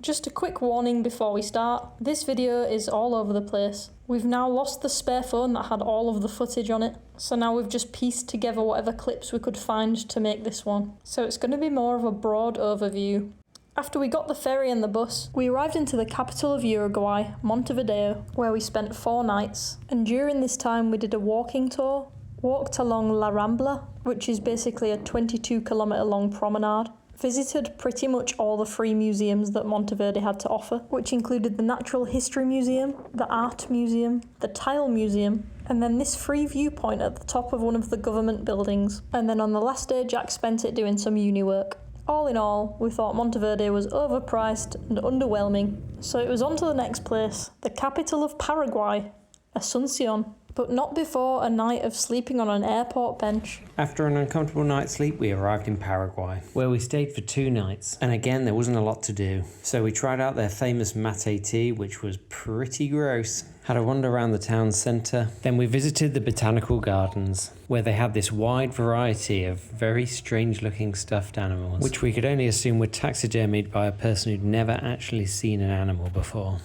Just a quick warning before we start, this video is all over the place. We've now lost the spare phone that had all of the footage on it, so now we've just pieced together whatever clips we could find to make this one. So it's going to be more of a broad overview. After we got the ferry and the bus, we arrived into the capital of Uruguay, Montevideo, where we spent 4 nights. And during this time we did a walking tour, walked along La Rambla, which is basically a 22-kilometre long promenade, visited pretty much all the free museums that Montevideo had to offer, which included the Natural History Museum, the Art Museum, the Tile Museum, and then this free viewpoint at the top of one of the government buildings. And then on the last day, Jack spent it doing some uni work. All in all, we thought Montevideo was overpriced and underwhelming, so it was on to the next place, the capital of Paraguay, Asunción. But not before a night of sleeping on an airport bench. After an uncomfortable night's sleep, we arrived in Paraguay, where we stayed for 2 nights. And again, there wasn't a lot to do. So we tried out their famous mate tea, which was pretty gross. Had a wander around the town centre. Then we visited the botanical gardens, where they had this wide variety of very strange looking stuffed animals, which we could only assume were taxidermied by a person who'd never actually seen an animal before.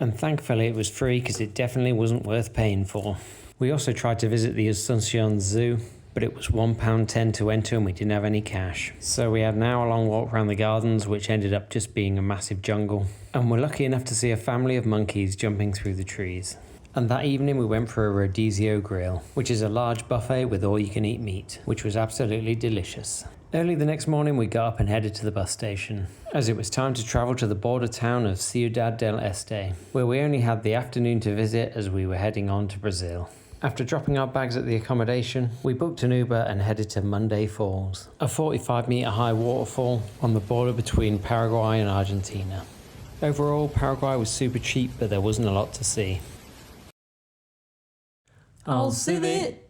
And thankfully it was free because it definitely wasn't worth paying for. We also tried to visit the Asunción Zoo, but it was £1.10 to enter and we didn't have any cash. So we had an hour-long walk around the gardens, which ended up just being a massive jungle. And we're lucky enough to see a family of monkeys jumping through the trees. And that evening we went for a rodizio grill, which is a large buffet with all-you-can-eat meat, which was absolutely delicious. Early the next morning we got up and headed to the bus station, as it was time to travel to the border town of Ciudad Este, where we only had the afternoon to visit as we were heading on to Brazil. After dropping our bags at the accommodation, we booked an Uber and headed to Monday Falls, a 45-metre high waterfall on the border between Paraguay and Argentina. Overall, Paraguay was super cheap, but there wasn't a lot to see. I'll see it!